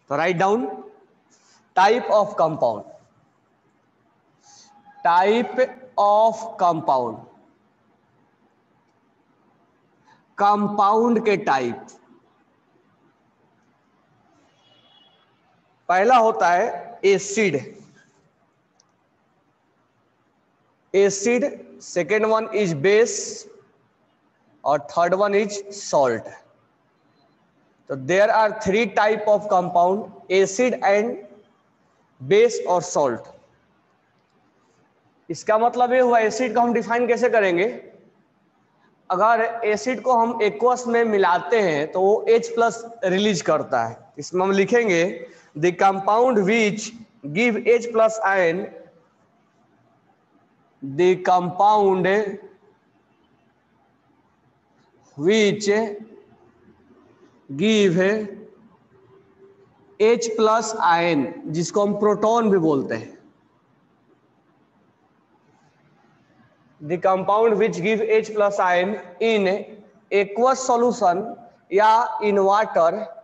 तो right down type of compound, type of compound, compound के type. पहला होता है acid, acid, second one is base और थर्ड वन इज सॉल्ट। तो there are three type of compound, acid and base और salt. इसका मतलब ये हुआ एसिड को हम डिफाइन कैसे करेंगे, अगर एसिड को हम एक्वस में मिलाते हैं तो वो H+ रिलीज करता है। इसमें हम लिखेंगे the compound which give H+ ion, the compound which give H+ ion, जिसको हम प्रोटॉन भी बोलते हैं। The compound which give H+ ion in aqueous solution या in water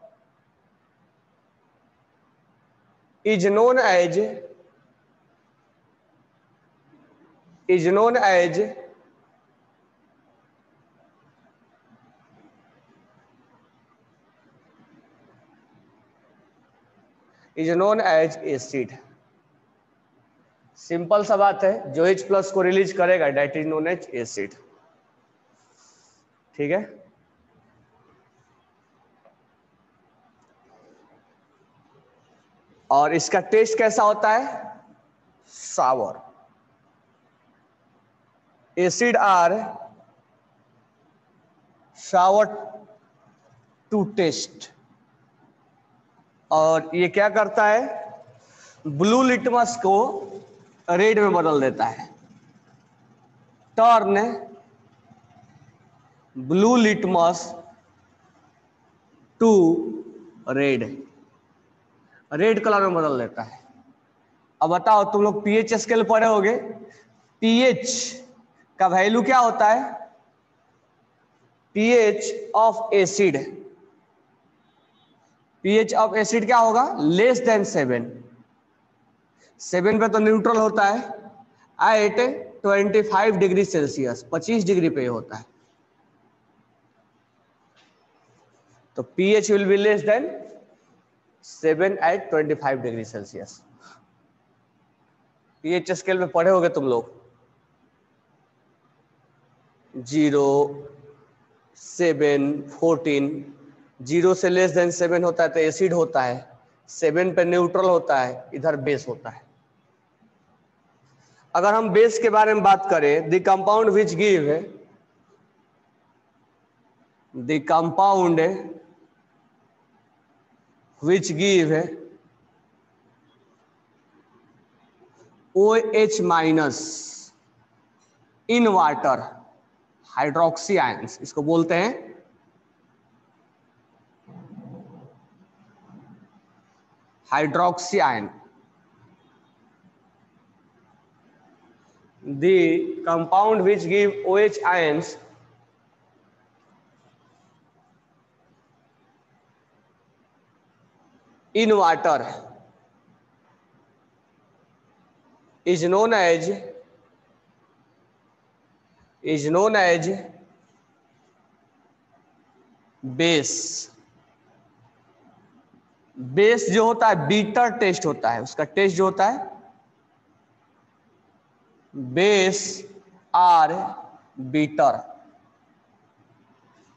is known as acid. Simple सा बात है, जो H+ को रिलीज करेगा that is known as acid. ठीक है, और इसका टेस्ट कैसा होता है, sour. Acid are sour to test. और ये क्या करता है, ब्लू लिटमस को रेड में बदल देता है। Turn blue litmus to red, red colour में बदल देता है। अब बताओ, तुम लोग पीएच स्केल पढ़े होगे, पीएच का वैल्यू क्या होता है, pH of acid, pH of acid क्या होगा, लेस देन 7। 7 पे तो न्यूट्रल होता है, एट 25 डिग्री सेल्सियस, 25 डिग्री पे होता है। तो pH will be less than 7 at 25 degree Celsius. pH scale में पढ़े होगे तुम लोग, 0, 7, 14। 0 से लेस देन 7 होता है तो एसिड होता है, 7 पे न्यूट्रल होता है, इधर बेस होता है। अगर हम बेस के बारे में बात करें, the compound which give, the compound which give OH minus in water, hydroxy ions, इसको बोलते हैं hydroxy ion. The compound which give OH ions in water is known as base. Base जो होता है बीटर टेस्ट होता है, उसका test जो होता है base are bitter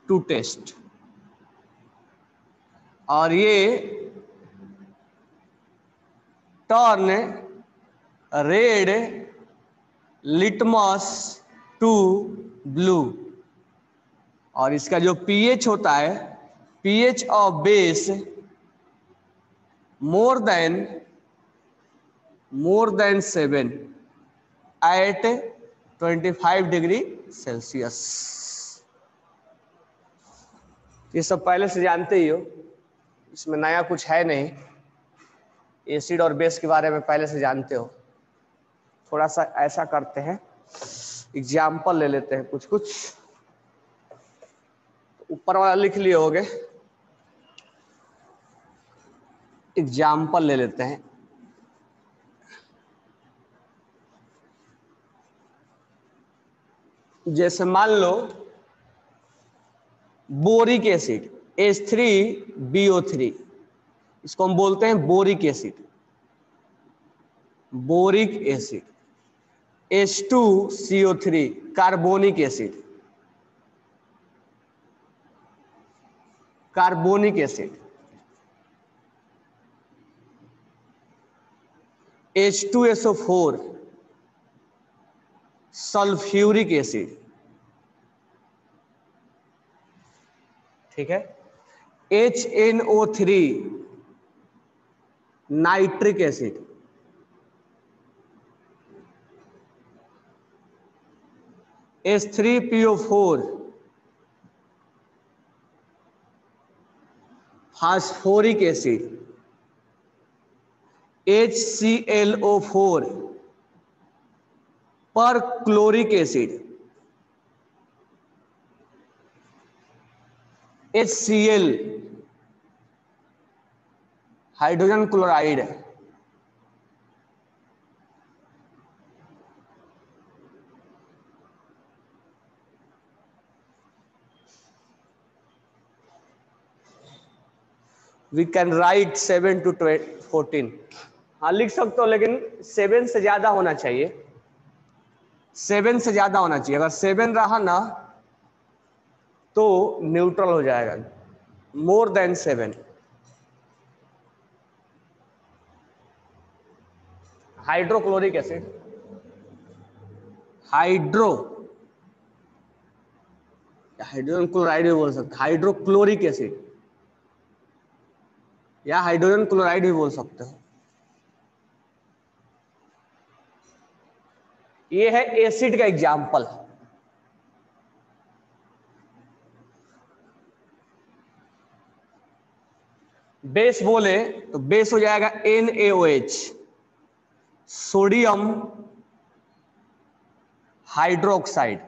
to test. और ये turn red litmus to blue. और इसका जो पीएच होता है, pH of base more than 7 at 25 degree Celsius. ये सब पहले से जानते ही हो, इसमें नया कुछ है नहीं। एसिड और बेस के बारे में पहले से जानते हो। थोड़ा सा ऐसा करते हैं, एग्जाम्पल ले लेते हैं कुछ कुछ। ऊपर वाला लिख लिए होगे, एग्जाम्पल ले लेते हैं। जैसे मान लो बोरिक एसिड H3BO3, इसको हम बोलते हैं boric acid. Boric acid H2CO3 carbonic acid. Carbonic acid H2SO4 sulphuric acid. ठीक है। HNO3 nitric acid. H3PO4 phosphoric acid. HClO4 perchloric acid. HCl hydrogen chloride. We can write 7 to 14। हाँ लिख सकते हो, लेकिन 7 से ज्यादा होना चाहिए। 7 से ज्यादा होना चाहिए। अगर 7 रहा ना तो न्यूट्रल हो जाएगा। मोर than 7। Hydrochloric acid, hydrogen chloride भी बोल सकते, हाइड्रोक्लोरिक एसिड या हाइड्रोजन क्लोराइड भी बोल सकते हो। ये है एसिड का एग्जाम्पल। बेस बोले तो बेस हो जाएगा NaOH, sodium hydroxide.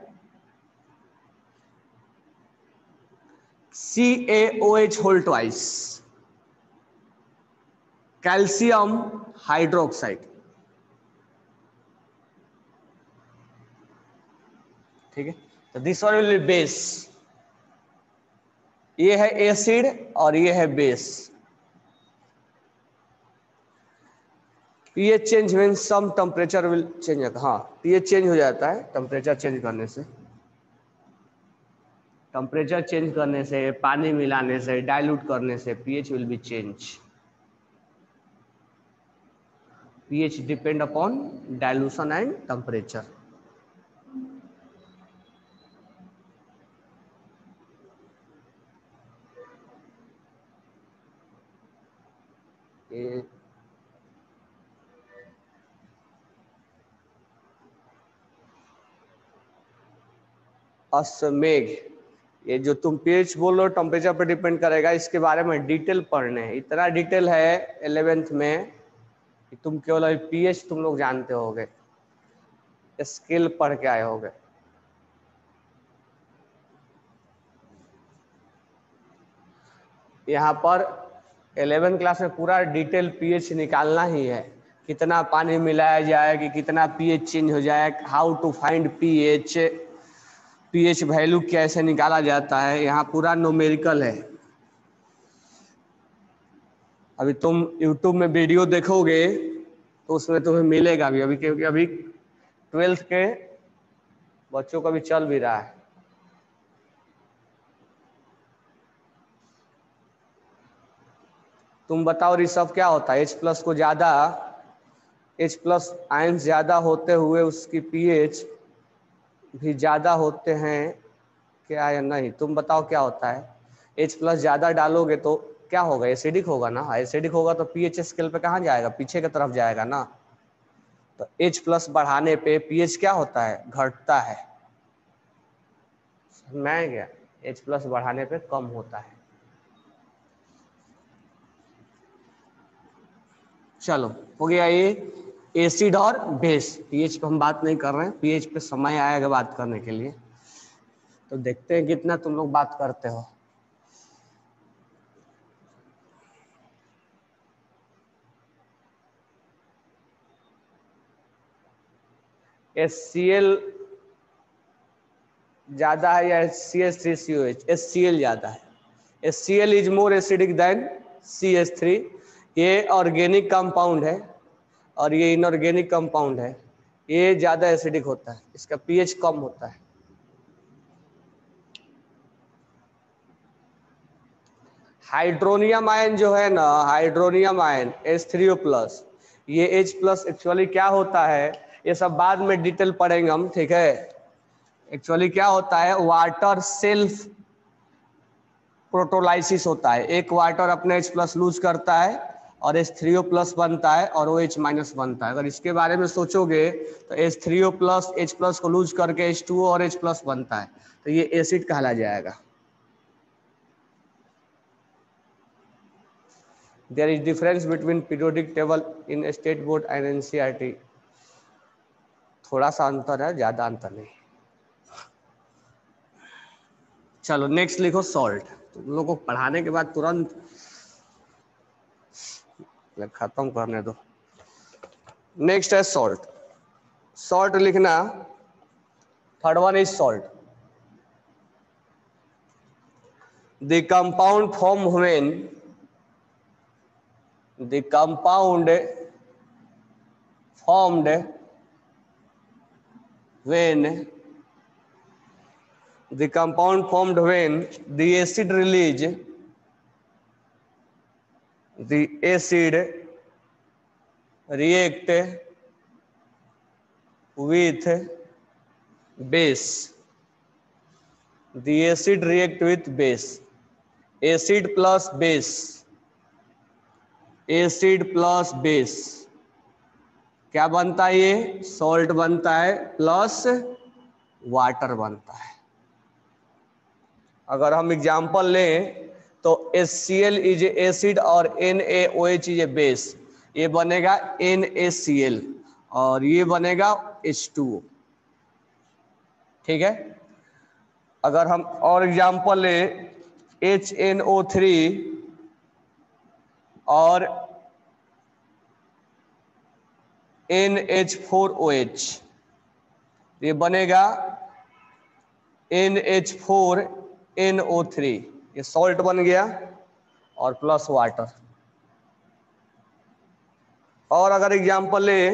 CaOH whole twice, calcium hydroxide. ठीक है। तो this one will be base. ये है एसिड और ये है base. PH change means some temperature will change. हाँ पीएच चेंज हो जाता है टेम्परेचर चेंज करने से। टेम्परेचर चेंज करने से, पानी मिलाने से, डाइल्यूट करने से pH will be change. pH depend upon dilution and temperature। अश्वमेघ, ये जो तुम pH बोल रहे हो टेम्परेचर पर डिपेंड करेगा, इसके बारे में डिटेल पढ़ने हैं। इतना डिटेल है 11th में कि तुम केवल pH तुम लोग जानते होगे, स्केल पढ़ के आए होगे। यहाँ पर 11th क्लास में पूरा डिटेल pH निकालना ही है। कितना पानी मिलाया जाए कि कितना pH चेंज हो जाए, how to find pH value कैसे निकाला जाता है, यहाँ पूरा न्यूमेरिकल है। अभी तुम YouTube में वीडियो देखोगे तो उसमें तुम्हें मिलेगा भी, अभी क्योंकि अभी 12th के बच्चों का भी चल भी रहा है। तुम बताओ ऋषभ क्या होता है? H+ को ज्यादा, H+ आयंस ज्यादा होते हुए उसकी pH भी ज्यादा होते हैं क्या या नहीं? तुम बताओ क्या होता है? H+ ज्यादा डालोगे तो क्या होगा? एसिडिक होगा ना। एसिडिक होगा तो pH स्केल पे कहाँ जाएगा? पीछे की तरफ जाएगा ना। तो H+ बढ़ाने पे pH क्या होता है? घटता है। मैं क्या, H+ बढ़ाने पे कम होता है। चलो हो गया ये एसिड और बेस। पीएच पे हम बात नहीं कर रहे हैं, पीएच पे समय आएगा बात करने के लिए। तो देखते हैं कितना तुम लोग बात करते हो। HCl ज्यादा है या CH3COH? HCl ज्यादा है। HCl is more acidic then CH3। ये ऑर्गेनिक कंपाउंड है और ये इनऑर्गेनिक कंपाउंड है, ये ज्यादा एसिडिक होता है, इसका pH कम होता है। हाइड्रोनियम आयन जो है ना, हाइड्रोनियम आयन H3O+, ये H+ एक्चुअली क्या होता है, ये सब बाद में डिटेल पढ़ेंगे हम, ठीक है। एक्चुअली क्या होता है, वाटर सेल्फ प्रोटोलाइसिस होता है। एक वाटर अपने H+ लूज करता है और H3O+ बनता है और OH- बनता है। अगर इसके बारे में सोचोगे तो H3O+ H+ को लूज करके H2O और H+ बनता है, तो ये एसिड कहला जाएगा। There is difference between periodic table in state board and NCERT। थोड़ा सा अंतर है, ज्यादा अंतर नहीं। चलो नेक्स्ट लिखो सॉल्ट। तुम लोगों को पढ़ाने के बाद तुरंत खत्म करने दो। नेक्स्ट है सॉल्ट। सॉल्ट लिखना, third one is salt. The compound form when the compound formed when the acid release the acid react with base, the acid react with base, acid plus base, acid plus base क्या बनता है, ये salt बनता है plus water बनता है। अगर हम एग्जांपल लें तो HCl इज एसिड और NaOH इज ए बेस, ये बनेगा NaCl और ये बनेगा H2O, ठीक है। अगर हम और एग्जांपल लें HNO3 और NH4OH, ये बनेगा NH4NO3, ये सॉल्ट बन गया और प्लस वाटर। और अगर एग्जांपल ले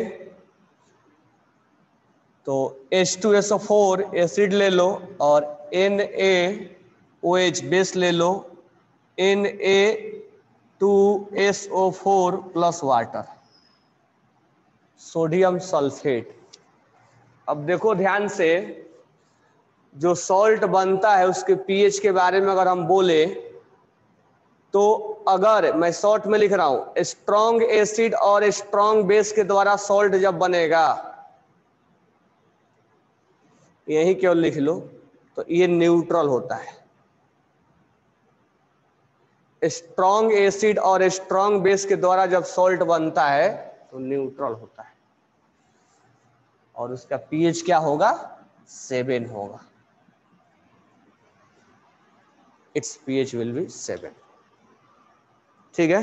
तो H2SO4 एसिड ले लो और NaOH बेस ले लो, Na2SO4 plus water, sodium sulphate. अब देखो ध्यान से, जो सॉल्ट बनता है उसके pH के बारे में अगर हम बोले तो अगर मैं शॉर्ट में लिख रहा हूं, स्ट्रॉन्ग एसिड और स्ट्रॉन्ग बेस के द्वारा सॉल्ट जब बनेगा, यही केवल लिख लो, तो ये न्यूट्रल होता है। स्ट्रॉन्ग एसिड और स्ट्रॉन्ग बेस के द्वारा जब सॉल्ट बनता है तो न्यूट्रल होता है और उसका pH क्या होगा, 7 होगा। इट्स pH विल बी 7, ठीक है।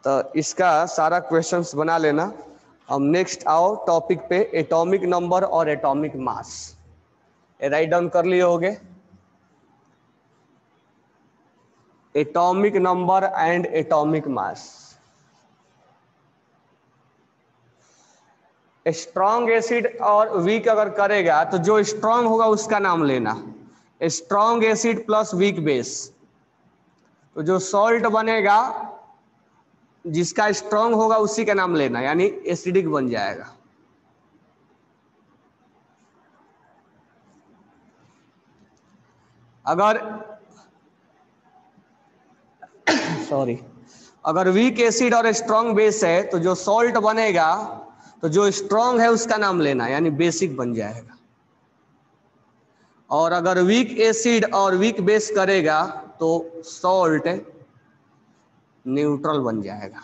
तो इसका सारा क्वेश्चंस बना लेना। हम नेक्स्ट आओ टॉपिक पे, एटॉमिक नंबर और एटॉमिक मास। राइट डाउन कर लिए होगे, atomic number and atomic mass. Strong acid और वीक अगर करेगा तो जो स्ट्रॉन्ग होगा उसका नाम लेना, strong acid plus weak base, तो जो सॉल्ट बनेगा जिसका स्ट्रॉन्ग होगा उसी का नाम लेना, यानी एसिडिक बन जाएगा। अगर सॉरी, अगर वीक एसिड और स्ट्रॉन्ग बेस है तो जो सॉल्ट बनेगा, तो जो स्ट्रॉन्ग है उसका नाम लेना, यानी बेसिक बन जाएगा। और अगर वीक एसिड और वीक बेस करेगा तो सॉल्ट न्यूट्रल बन जाएगा।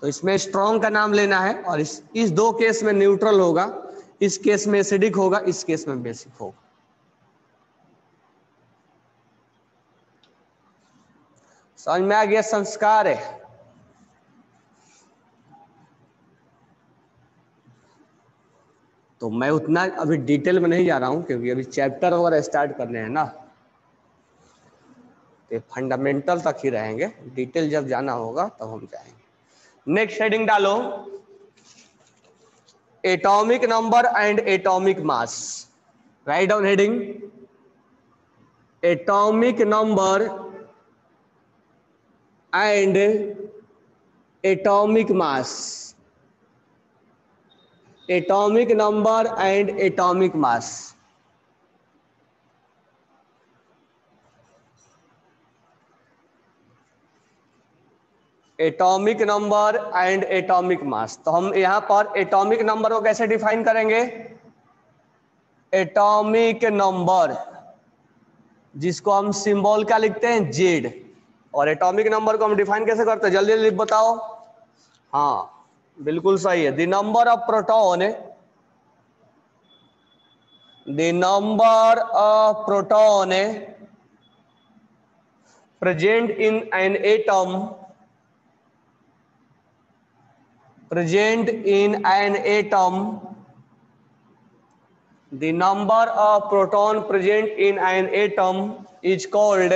तो इसमें स्ट्रॉन्ग का नाम लेना है और इस दो केस में न्यूट्रल होगा, इस केस में एसिडिक होगा, इस केस में बेसिक होगा। समझ में आ गया संस्कार है। तो मैं उतना अभी डिटेल में नहीं जा रहा हूं क्योंकि अभी चैप्टर वगैरह स्टार्ट करने हैं ना, तो फंडामेंटल तक ही रहेंगे, डिटेल जब जाना होगा तब हम जाएंगे। नेक्स्ट हेडिंग डालो, atomic number and atomic mass. Write down heading, atomic number and atomic mass. Atomic number and atomic mass. Atomic number and atomic mass. तो हम यहां पर एटॉमिक नंबर को कैसे डिफाइन करेंगे? एटॉमिक नंबर जिसको हम सिंबल क्या लिखते हैं? जेड। और एटॉमिक नंबर को हम डिफाइन कैसे करते हैं? जल्दी जल्दी बताओ। हाँ बिल्कुल सही है, the number of proton, the number of proton present in an atom, present in an atom, the number of proton present in an atom is called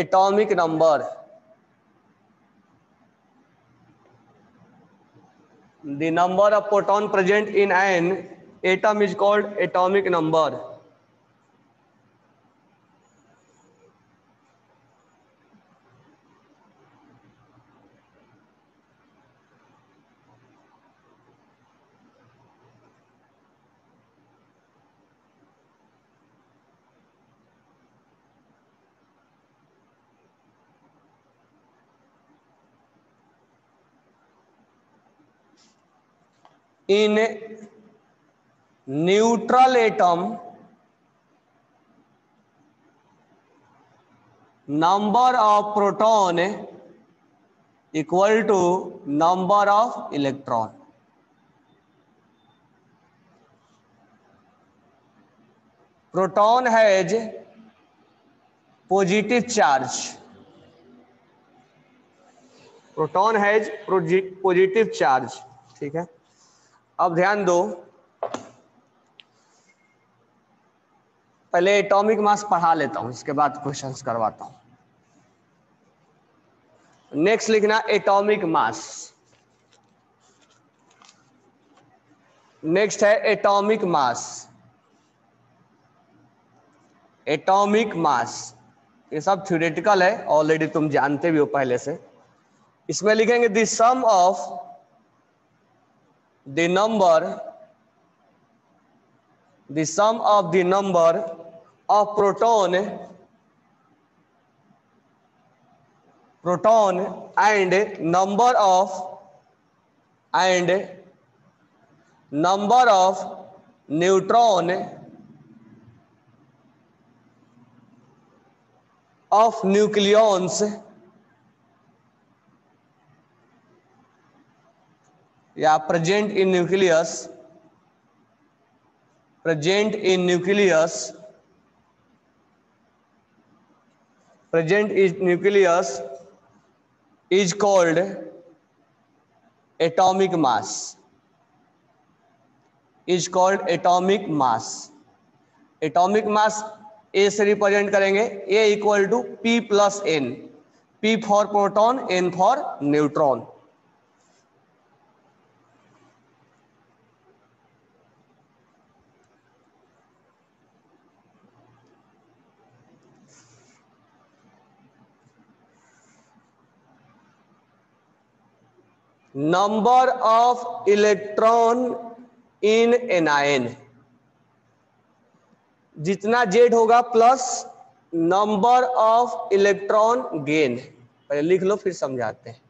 atomic number. The number of proton present in an atom is called atomic number. In neutral atom, number of proton equal to number of electron. Proton has positive charge. Proton has positive charge. ठीक है, अब ध्यान दो, पहले atomic mass पढ़ा लेता हूं, इसके बाद क्वेश्चंस करवाता हूं। नेक्स्ट लिखना एटॉमिक मास। नेक्स्ट है एटॉमिक मास। एटॉमिक मास ये सब थ्योरेटिकल है, ऑलरेडी तुम जानते भी हो पहले से। इसमें लिखेंगे the sum of the number of proton and number of neutron of nucleons या present in nucleus is called atomic mass. atomic mass A से रिप्रेजेंट करेंगे, A equal to P plus N, P for proton, N for neutron. Number of electron in anion, जितना Z होगा plus number of electron gain. पहले लिख लो फिर समझाते हैं।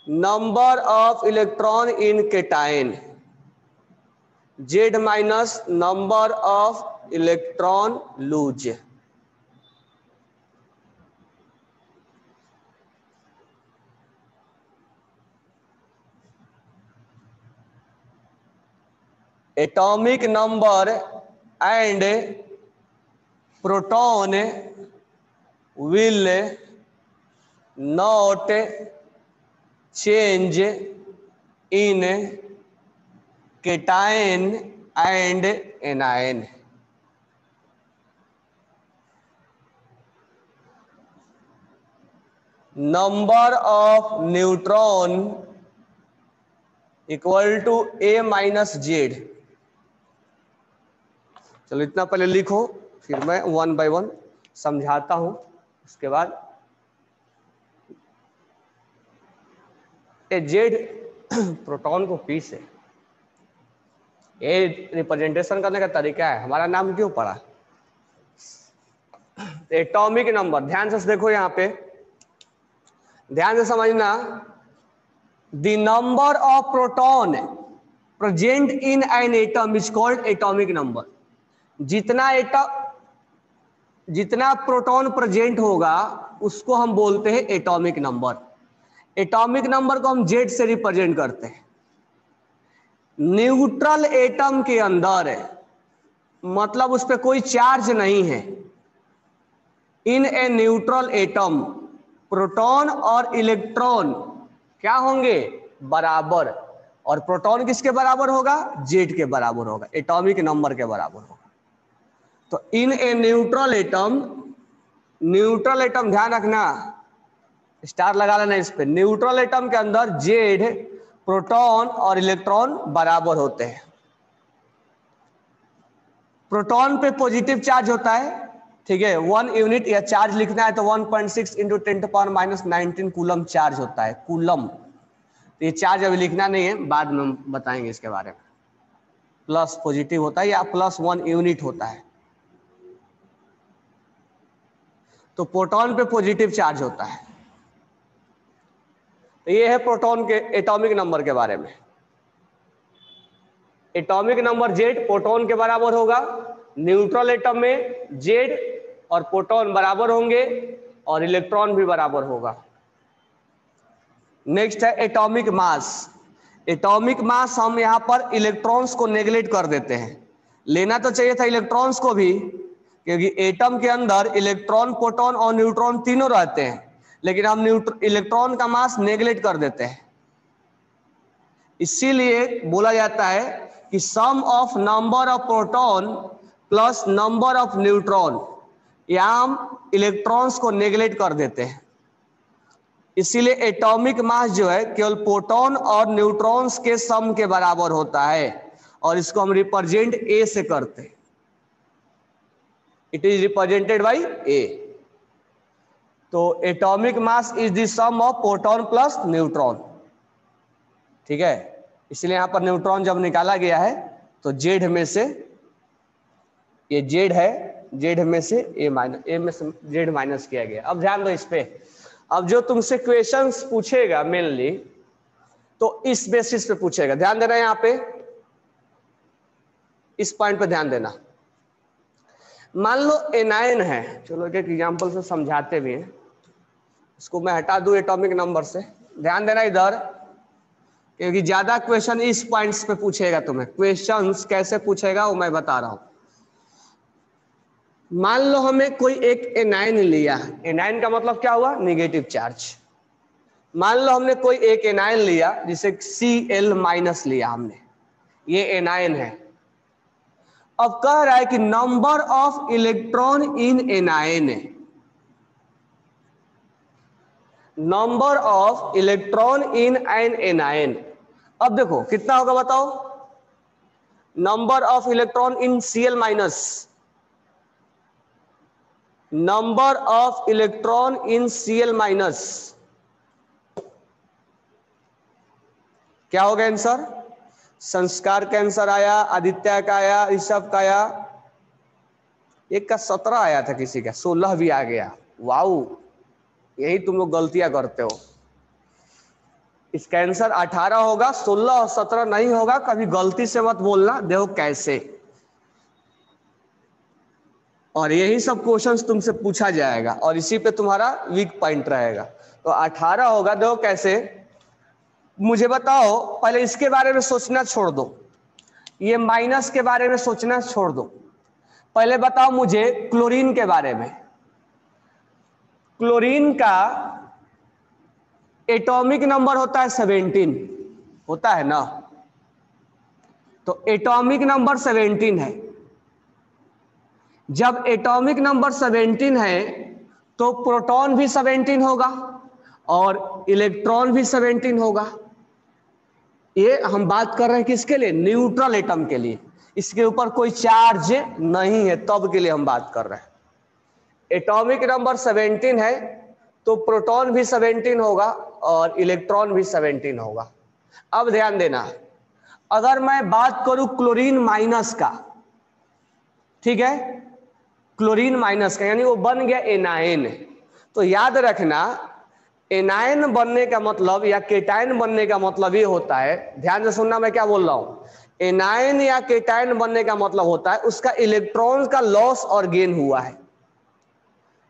Number of electron in cation, Z minus number of electron lose. Atomic number and proton will not change इन cation and anion. Number of neutron equal to A minus Z. चलो इतना पहले लिखो, फिर मैं वन बाय वन समझाता हूं। उसके बाद ए जेड प्रोटॉन को पी से, ये रिप्रेजेंटेशन करने का तरीका है। हमारा नाम क्यों पड़ा? एटॉमिक नंबर, ध्यान से देखो यहां पे, ध्यान से समझना। The number of proton present in an atom is called atomic number. जितना प्रोटॉन प्रेजेंट होगा उसको हम बोलते हैं एटॉमिक नंबर। एटॉमिक नंबर को हम जेड से रिप्रेजेंट करते हैं। न्यूट्रल एटम के अंदर है, मतलब उस पर कोई चार्ज नहीं है। इन ए न्यूट्रल एटम प्रोटॉन और इलेक्ट्रॉन क्या होंगे? बराबर। और प्रोटॉन किसके बराबर होगा? जेड के बराबर होगा, एटॉमिक नंबर के बराबर होगा। तो इन ए न्यूट्रल एटम ध्यान रखना, स्टार लगा लेना इस पे। न्यूट्रल एटम के अंदर जेड, प्रोटॉन और इलेक्ट्रॉन बराबर होते हैं। प्रोटॉन पे पॉजिटिव चार्ज होता है, ठीक है, 1 यूनिट या चार्ज लिखना है तो 1.6 इंटू 10⁻19 कूलम चार्ज होता है, कूलम। ये चार्ज अभी लिखना नहीं है, बाद में बताएंगे इसके बारे में। प्लस पॉजिटिव होता है या +1 यूनिट होता है। तो प्रोटॉन पे पॉजिटिव चार्ज होता है। तो ये है प्रोटॉन के एटॉमिक नंबर के बारे में। एटॉमिक नंबर जेड प्रोटॉन के बराबर होगा। न्यूट्रल एटम में जेड और प्रोटॉन बराबर होंगे और इलेक्ट्रॉन भी बराबर होगा। नेक्स्ट है एटॉमिक मास। एटॉमिक मास हम यहां पर इलेक्ट्रॉन्स को नेग्लेक्ट कर देते हैं। लेना तो चाहिए था इलेक्ट्रॉन्स को भी, क्योंकि एटम के अंदर इलेक्ट्रॉन, प्रोटॉन और न्यूट्रॉन तीनों रहते हैं, लेकिन हम इलेक्ट्रॉन का मास नेग्लेक्ट कर देते हैं। इसीलिए बोला जाता है कि sum of number of proton plus number of neutron, यहां हम इलेक्ट्रॉन्स को नेग्लेक्ट कर देते हैं। इसीलिए एटॉमिक मास जो है केवल प्रोटॉन और न्यूट्रॉन्स के सम के बराबर होता है, और इसको हम रिप्रेजेंट ए से करते हैं। It is represented by A. तो atomic mass is the sum of proton plus neutron, ठीक है। इसलिए यहां पर न्यूट्रॉन जब निकाला गया है तो जेड में से, ये जेड है, जेड में से ए में से जेड माइनस किया गया। अब ध्यान दो इस पे। अब जो तुमसे क्वेश्चंस पूछेगा मेनली तो इस बेसिस पे पूछेगा। ध्यान देना यहां पे, इस पॉइंट पे ध्यान देना। मान लो एनायन है, चलो एक एग्जांपल से समझाते भी हैं। इसको मैं हटा दूं एटॉमिक नंबर से। ध्यान देना इधर, क्योंकि ज्यादा क्वेश्चन इस पॉइंट्स पे पूछेगा तुम्हें। क्वेश्चंस कैसे पूछेगा वो मैं बता रहा हूं। मान लो हमें कोई एक एनायन लिया, एनायन का मतलब क्या हुआ? Negative charge. मान लो हमने कोई एक एनायन लिया, जिसे Cl- लिया हमने, ये एनायन है। अब कह रहा है कि number of electron in anion, number of electron in an anion. अब देखो कितना होगा बताओ? Number of electron in Cl-, number of electron in Cl-, क्या होगा आंसर? संस्कार का आंसर आया, आदित्य का आया, ऋषभ का आया, एक का 17 आया था, किसी का 16 भी आ गया। वाऊ, यही तुम लोग गलतियां करते हो। इसका आंसर 18 होगा, 16 और 17 नहीं होगा। कभी गलती से मत बोलना, देखो कैसे। और यही सब क्वेश्चंस तुमसे पूछा जाएगा और इसी पे तुम्हारा वीक पॉइंट रहेगा। तो 18 होगा, देखो कैसे। मुझे बताओ, पहले इसके बारे में सोचना छोड़ दो, ये माइनस के बारे में सोचना छोड़ दो। पहले बताओ मुझे क्लोरीन के बारे में। क्लोरीन का एटॉमिक नंबर होता है 17, होता है ना। तो एटॉमिक नंबर 17 है। जब एटॉमिक नंबर 17 है तो प्रोटॉन भी 17 होगा और इलेक्ट्रॉन भी 17 होगा। ये हम बात कर रहे हैं किसके लिए? न्यूट्रल एटम के लिए। इसके ऊपर कोई चार्ज नहीं है तब के लिए हम बात कर रहे हैं। एटॉमिक नंबर 17 है तो प्रोटॉन भी 17 होगा और इलेक्ट्रॉन भी 17 होगा। अब ध्यान देना, अगर मैं बात करूं क्लोरीन माइनस का, ठीक है, क्लोरीन माइनस का यानी वो बन गया एनायन, तो याद रखना एनायन बनने का मतलब या केटायन बनने का मतलब ये होता है, ध्यान से सुनना मैं क्या बोल रहा हूं, एनायन या केटायन बनने का मतलब होता है उसका इलेक्ट्रॉन का लॉस और गेन हुआ है,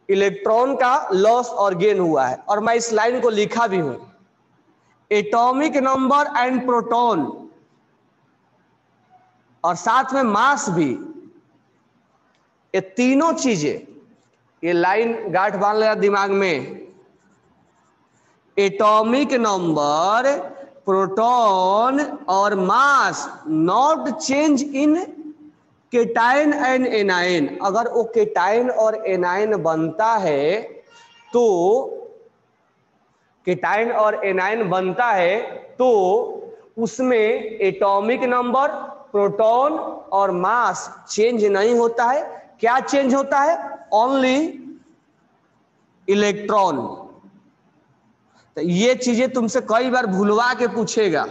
इलेक्ट्रॉन का लॉस और गेन हुआ है। और मैं इस लाइन को लिखा भी हूं, एटॉमिक नंबर एंड प्रोटॉन और साथ में मास भी, ये तीनों चीजें, ये लाइन गांठ बांध लेना दिमाग में, एटॉमिक नंबर, प्रोटॉन और मास not change in cation and anion. अगर वो केटायन और एनायन बनता है तो, केटायन और एनायन बनता है तो उसमें एटॉमिक नंबर, प्रोटॉन और मास चेंज नहीं होता है। क्या चेंज होता है? Only electron. तो ये चीजें तुमसे कई बार भूलवा के पूछेगा।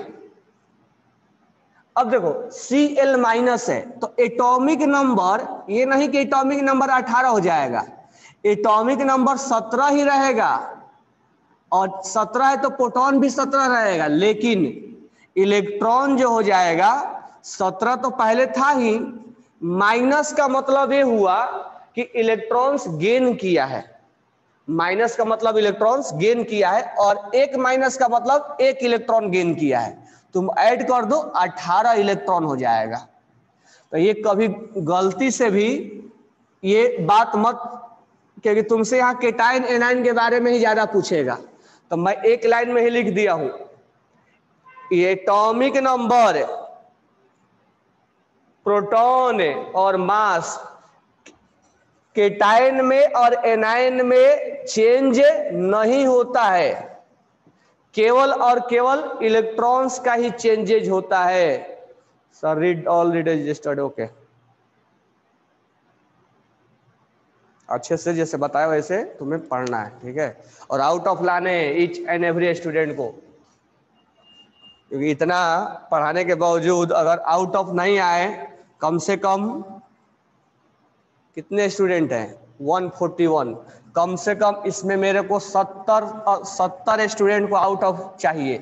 अब देखो Cl माइनस है तो एटॉमिक नंबर, ये नहीं कि एटॉमिक नंबर 18 हो जाएगा, एटॉमिक नंबर 17 ही रहेगा और 17 है तो प्रोटॉन भी 17 रहेगा, लेकिन इलेक्ट्रॉन जो हो जाएगा 17 तो पहले था ही, माइनस का मतलब ये हुआ कि इलेक्ट्रॉन्स गेन किया है, माइनस का मतलब इलेक्ट्रॉन्स गेन किया है और एक माइनस का मतलब एक इलेक्ट्रॉन गेन किया है, तुम ऐड कर दो 18 इलेक्ट्रॉन हो जाएगा। तो ये कभी गलती से भी ये बात मत, क्योंकि तुमसे यहां केटायन एनायन के बारे में ही ज्यादा पूछेगा, तो मैं एक लाइन में ही लिख दिया हूं, एटॉमिक नंबर, प्रोटॉन और मास केटायन में और एनायन में चेंज नहीं होता है, केवल और केवल इलेक्ट्रॉन्स का ही चेंजेज होता है। Sir read all registered, okay, अच्छे से जैसे बताया वैसे तुम्हें पढ़ना है, ठीक है, और आउट ऑफ लाने ईच एंड एवरी स्टूडेंट को, क्योंकि इतना पढ़ाने के बावजूद अगर आउट ऑफ नहीं आए, कम से कम कितने स्टूडेंट हैं? 141, कम से कम इसमें मेरे को 70 स्टूडेंट को आउट ऑफ चाहिए।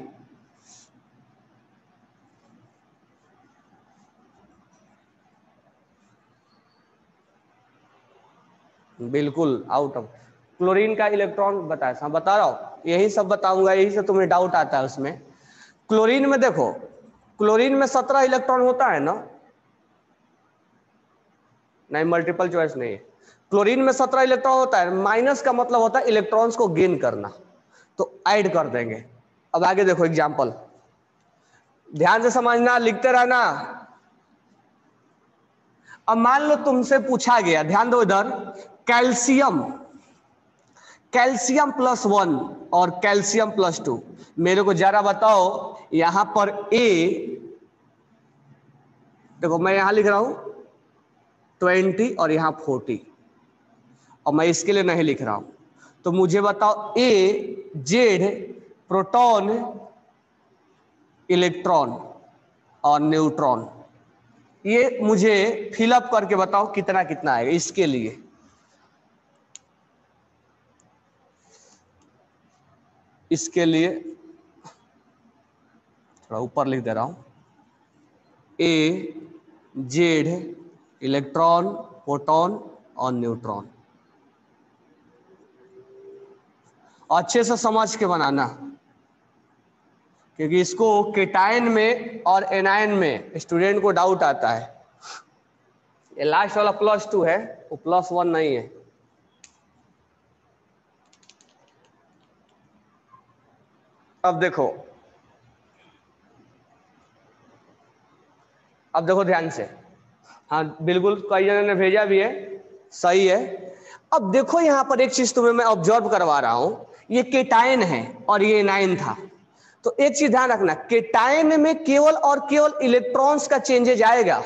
बिल्कुल आउट ऑफ। क्लोरीन का इलेक्ट्रॉन बताया, बता रहा हूं, यही सब बताऊंगा, यही से तुम्हें डाउट आता है उसमें। क्लोरीन में देखो, क्लोरीन में 17 इलेक्ट्रॉन होता है ना, नहीं मल्टीपल चॉइस नहीं है, क्लोरीन में 17 इलेक्ट्रॉन होता है, माइनस का मतलब होता है इलेक्ट्रॉन्स को गेन करना, तो ऐड कर देंगे। अब आगे देखो एग्जांपल, ध्यान से समझना, लिखते रहना। अब मान लो तुमसे पूछा गया, ध्यान दो इधर, कैल्शियम, कैल्शियम +1 और कैल्शियम +2, मेरे को जरा बताओ यहां पर ए, देखो मैं यहां लिख रहा हूं 20 और यहां 40, और मैं इसके लिए नहीं लिख रहा हूं, तो मुझे बताओ ए, जेड, प्रोटॉन, इलेक्ट्रॉन और न्यूट्रॉन, ये मुझे फिलअप करके बताओ कितना कितना आएगा। इसके लिए थोड़ा ऊपर लिख दे रहा हूं, ए, जेड, इलेक्ट्रॉन, प्रोटॉन और न्यूट्रॉन, अच्छे से समझ के बनाना, क्योंकि इसको केटायन में और एनायन में स्टूडेंट को डाउट आता है। ये लास्ट वाला +2 है, वो +1 नहीं है। अब देखो अब देखो ध्यान से, हाँ बिल्कुल कई जनों ने भेजा भी है, सही है। अब देखो यहां पर एक चीज तुम्हें मैं ऑब्जर्व करवा रहा हूं, ये केटायन है और ये एनायन था। तो एक चीज ध्यान रखना, केटायन में केवल और केवल इलेक्ट्रॉन्स का चेंजेज आएगा।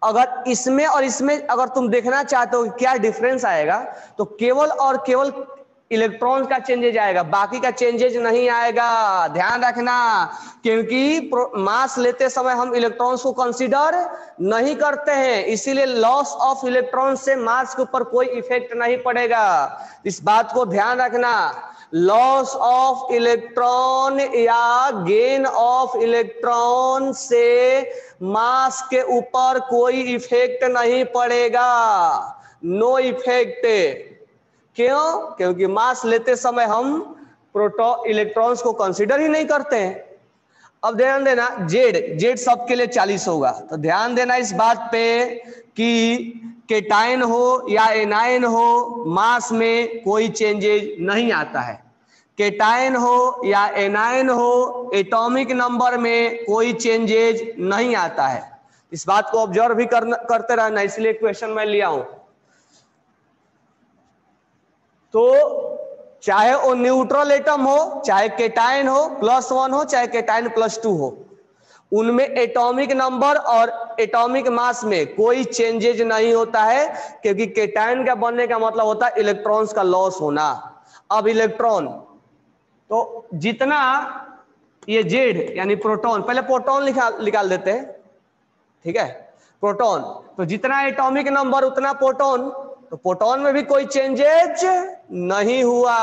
अगर इसमें और इसमें अगर तुम देखना चाहते हो क्या डिफरेंस आएगा, तो केवल और केवल इलेक्ट्रॉन्स का चेंजेज आएगा, बाकी का चेंजेज नहीं आएगा। ध्यान रखना, क्योंकि मास लेते समय हम इलेक्ट्रॉन्स को कंसीडर नहीं करते हैं, इसीलिए लॉस ऑफ इलेक्ट्रॉन से मास के ऊपर कोई इफेक्ट नहीं पड़ेगा। इस बात को ध्यान रखना, लॉस ऑफ इलेक्ट्रॉन या गेन ऑफ इलेक्ट्रॉन से मास के ऊपर कोई इफेक्ट नहीं पड़ेगा, नो इफेक्ट। क्यों? क्योंकि मास लेते समय हम प्रोटॉन इलेक्ट्रॉन्स को कंसीडर ही नहीं करते हैं। अब ध्यान देना, जेड सबके लिए 40 होगा, तो ध्यान देना इस बात पे कि केटायन हो या एनायन हो, मास में कोई चेंजेज नहीं आता है। केटायन हो या एनायन हो, एटॉमिक नंबर में कोई चेंजेज नहीं आता है। इस बात को ऑब्जर्व भी करते रहना, इसलिए क्वेश्चन मैं लिया हूं। तो चाहे वो न्यूट्रल एटम हो, चाहे केटायन हो +1 हो, चाहे केटायन +2 हो, उनमें एटॉमिक नंबर और एटॉमिक मास में कोई चेंजेज नहीं होता है, क्योंकि केटायन का बनने का मतलब होता है इलेक्ट्रॉन्स का लॉस होना। अब इलेक्ट्रॉन, तो जितना ये जेड यानी प्रोटॉन, पहले प्रोटॉन निकाल देते हैं, ठीक है। प्रोटॉन, तो जितना एटॉमिक नंबर उतना प्रोटॉन, तो प्रोटॉन में भी कोई चेंजेज नहीं हुआ,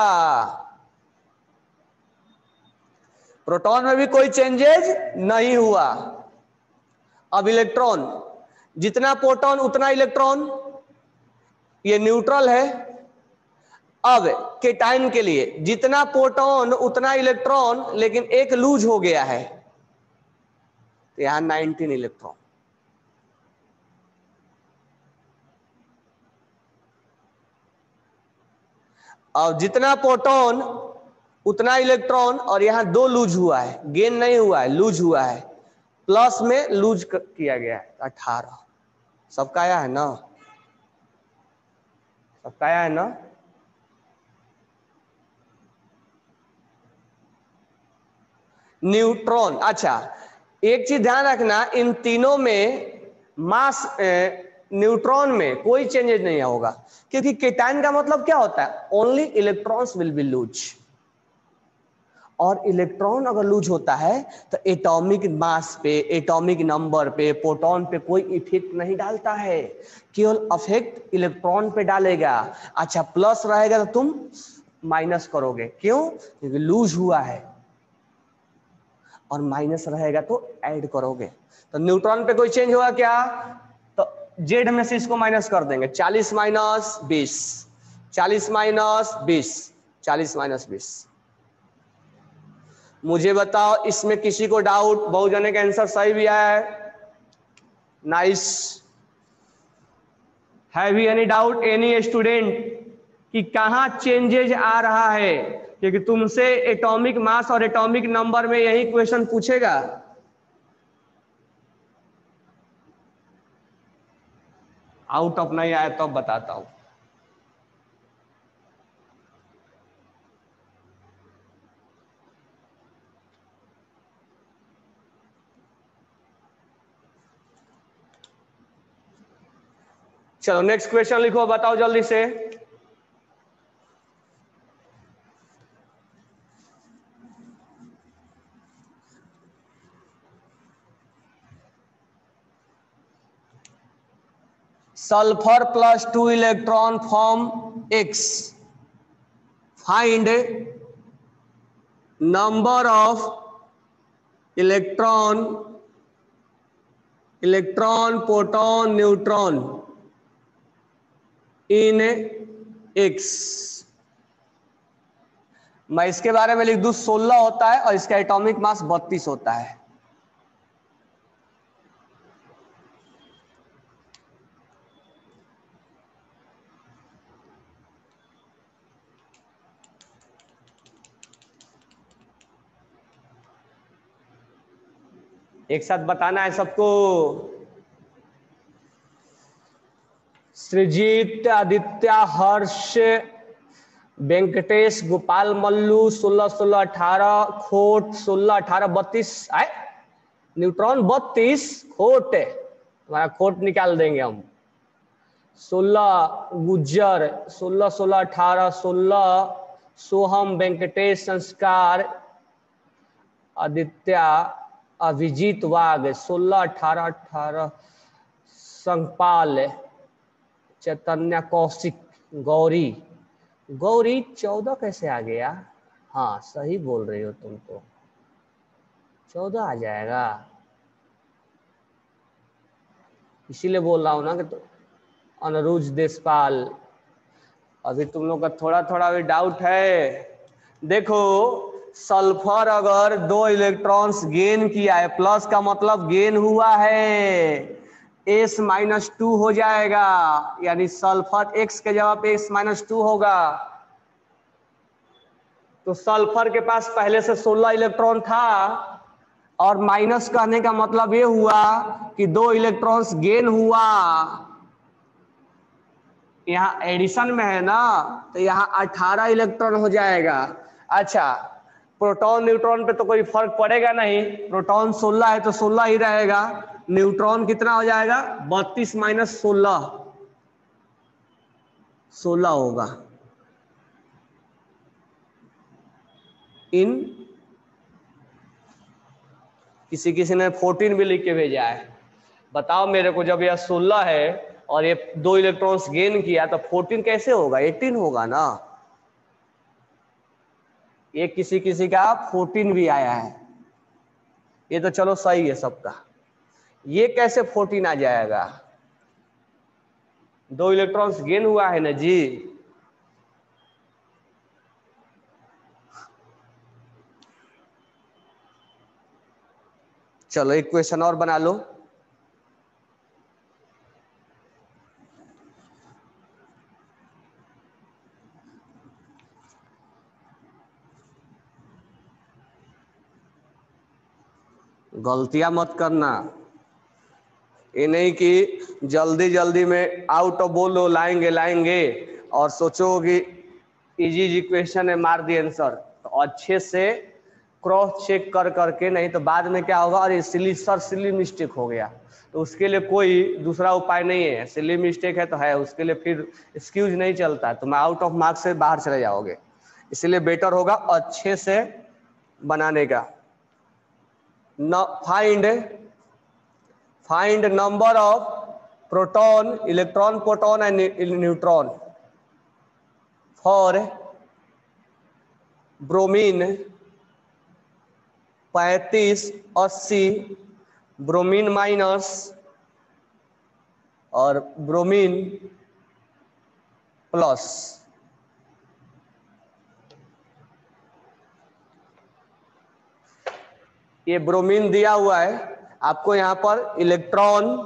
प्रोटॉन में भी कोई चेंजेज नहीं हुआ। अब इलेक्ट्रॉन, जितना प्रोटॉन उतना इलेक्ट्रॉन, ये न्यूट्रल है। अब केटायन के लिए जितना प्रोटॉन उतना इलेक्ट्रॉन, लेकिन एक लूज हो गया है, तो यहां 19 इलेक्ट्रॉन। अब जितना प्रोटॉन उतना इलेक्ट्रॉन, और यहां 2 लूज हुआ है, गेन नहीं हुआ है, लूज हुआ है, प्लस में लूज किया गया है 18। सबका आया है ना? सबका आया है ना? न्यूट्रॉन, अच्छा एक चीज ध्यान रखना, इन तीनों में मास न्यूट्रॉन में कोई चेंजेस नहीं होगा, क्योंकि केटायन का मतलब क्या होता है, only electrons will be lose. और इलेक्ट्रॉन अगर लूज होता है तो एटॉमिक मास पे, एटॉमिक नंबर पे, प्रोटॉन पे कोई इफेक्ट नहीं डालता है, केवल अफेक्ट इलेक्ट्रॉन पे डालेगा। अच्छा प्लस रहेगा तो तुम माइनस करोगे, क्यों? क्योंकि लूज हुआ है, और माइनस रहेगा तो ऐड करोगे। तो न्यूट्रॉन पे कोई चेंज होगा क्या? तो जेड में से इसको माइनस कर देंगे, 40 माइनस 20, 40 माइनस 20, 40 माइनस 20। मुझे बताओ इसमें किसी को डाउट? बहुत जने का आंसर सही भी आया है, nice. Have you any doubt any student कि कहां चेंजेज आ रहा है? क्योंकि तुमसे एटॉमिक मास और एटॉमिक नंबर में यही क्वेश्चन पूछेगा। आउट ऑफ नहीं आया तो अब बताता हूं। चलो नेक्स्ट क्वेश्चन लिखो, बताओ जल्दी से। Sulphur +2 electron form X, find number of electron, proton, neutron in X। मैं इसके बारे में लिख दूं, 16 होता है और इसका एटॉमिक मास 32 होता है। एक साथ बताना है सबको। सृजित, आदित्य, हर्ष, वेंकटेश, गोपाल, मल्लू 16 16 18, खोट 16 18 32 आए, न्यूट्रॉन 32, खोट हमारा खोट निकाल देंगे हम। 16 गुज्जर 16 16 18 16, सोहम, वेंकटेश, संस्कार, आदित्य, अभिजीत, वाघ 16 18 18, संगपाल, चैतन्य, कौशिक, गौरी। गौरी 14 कैसे आ गया? हाँ सही बोल रही हो तुम तो, 14 आ जाएगा, इसीलिए बोल रहा हूं ना कि तो अनुरुज देशपाल। अभी तुम लोग का थोड़ा थोड़ा भी डाउट है। देखो सल्फर अगर 2 इलेक्ट्रॉन्स गेन किया है, प्लस का मतलब गेन हुआ है, S-2 हो जाएगा, यानी सल्फर X के जगह पे S-2 होगा। तो सल्फर के पास पहले से 16 इलेक्ट्रॉन था, और माइनस कहने का मतलब ये हुआ कि 2 इलेक्ट्रॉन्स गेन हुआ। यहाँ एडिशन में है ना, तो यहाँ 18 इलेक्ट्रॉन हो जाएगा। अच्छा, प्रोटॉन न्यूट्रॉन पे तो कोई फर्क पड़ेगा नहीं, प्रोटॉन 16 है तो 16 ही रहेगा। न्यूट्रॉन कितना हो जाएगा? 32 माइनस 16, 16 होगा। इन किसी किसी ने 14 भी लिख के भेजा है। बताओ मेरे को, जब यह 16 है और ये 2 इलेक्ट्रॉन्स गेन किया तो 14 कैसे होगा? 18 होगा ना। ये किसी किसी का 14 भी आया है, ये तो चलो सही है सबका। ये कैसे 14 आ जाएगा? 2 इलेक्ट्रॉन्स गेन हुआ है ना जी। चलो एक क्वेश्चन और बना लो। गलतियां मत करना, ये नहीं कि जल्दी जल्दी में आउट ऑफ बोलो लाएंगे और सोचो कि इजी इजी क्वेश्चन है मार दी आंसर। तो अच्छे से क्रॉस चेक कर करके, नहीं तो बाद में क्या होगा, अरे सिली मिस्टेक हो गया, तो उसके लिए कोई दूसरा उपाय नहीं है। सिली मिस्टेक है तो है, उसके लिए फिर एक्सक्यूज नहीं चलता, तो मैं आउट ऑफ मार्क्स से बाहर चले जाओगे। इसलिए बेटर होगा अच्छे से बनाने का। Find number of proton, electron, proton and neutron for bromine 35 80, bromine minus और ब्रोमीन प्लस। ये ब्रोमीन दिया हुआ है आपको, यहां पर इलेक्ट्रॉन,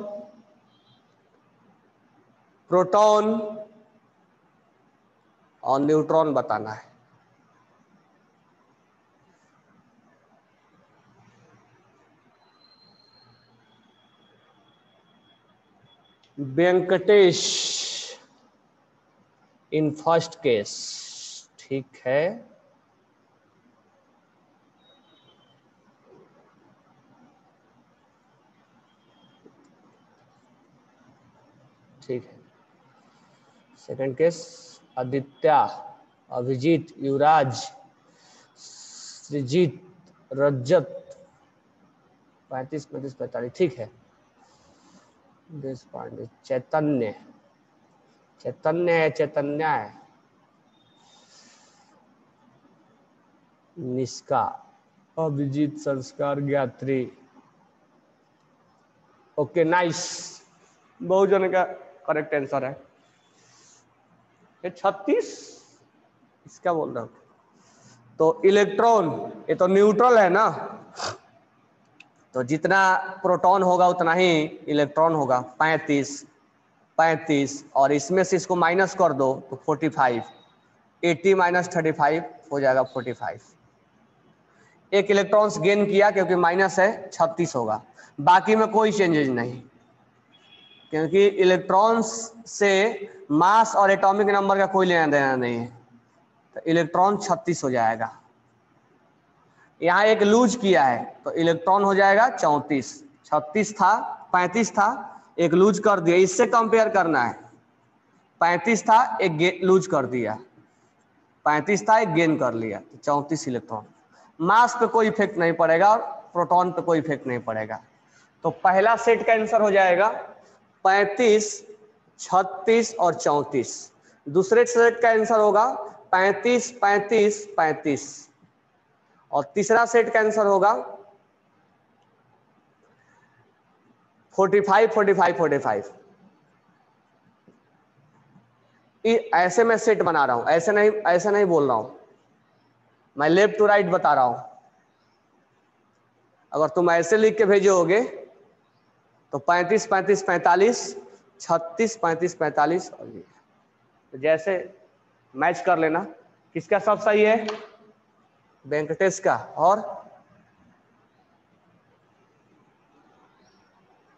प्रोटॉन और न्यूट्रॉन बताना है। वेंकटेश इन फर्स्ट केस, ठीक है। ठीक है, सेकंड केस आदित्य, अभिजीत, युवराज, सृजित, रजत 35 35 45, ठीक है। देश पांडे, चैतन्य, चैतन्य है, निष्का, अभिजीत, संस्कार, ज्ञात्री। ओके नाइस, बहुजन का करेक्ट आंसर है। ये 36 इसका बोल रहा हूं। तो इलेक्ट्रॉन, ये तो न्यूट्रल है ना, तो जितना प्रोटॉन होगा उतना ही इलेक्ट्रॉन होगा। 35 और इसमें से इसको माइनस कर दो तो 45, 80 माइनस 35 हो जाएगा 45। एक इलेक्ट्रॉन्स गेन किया क्योंकि माइनस है 36 होगा, बाकी में कोई चेंजेज नहीं, क्योंकि इलेक्ट्रॉन्स से मास और एटॉमिक नंबर का कोई लेना देना नहीं है, तो इलेक्ट्रॉन 36 हो जाएगा। यहाँ एक लूज किया है तो इलेक्ट्रॉन हो जाएगा 34, 36 था 35 था, एक लूज कर दिया, इससे कंपेयर करना है। 35 था एक लूज कर दिया, 35 था एक गेन कर लिया, तो 34 इलेक्ट्रॉन। मास पे कोई इफेक्ट नहीं पड़ेगा और प्रोटॉन पे कोई इफेक्ट नहीं पड़ेगा। तो पहला सेट का आंसर हो जाएगा 35, 36 और 34। दूसरे सेट का आंसर होगा 35, 35, 35 और तीसरा सेट का आंसर होगा 45, 45, 45। ऐसे मैं सेट बना रहा हूं, ऐसे नहीं बोल रहा हूं, मैं लेफ्ट टू राइट बता रहा हूं। अगर तुम ऐसे लिख के भेजोगे तो 35, 35, 45, 36, 35, 45 और ये, तो जैसे मैच कर लेना। किसका सब सही है? वेंकटेश का और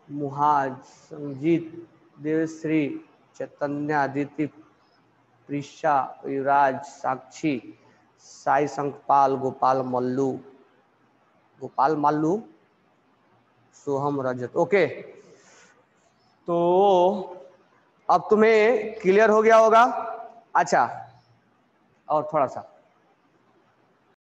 मुहाज, संजीत, देवश्री, चैतन्य, आदित्य, प्रिशा, युवराज, साक्षी, साई संकपाल, गोपाल मल्लू, सोहम, रजत। ओके, तो अब तुम्हें क्लियर हो गया होगा। अच्छा, और थोड़ा सा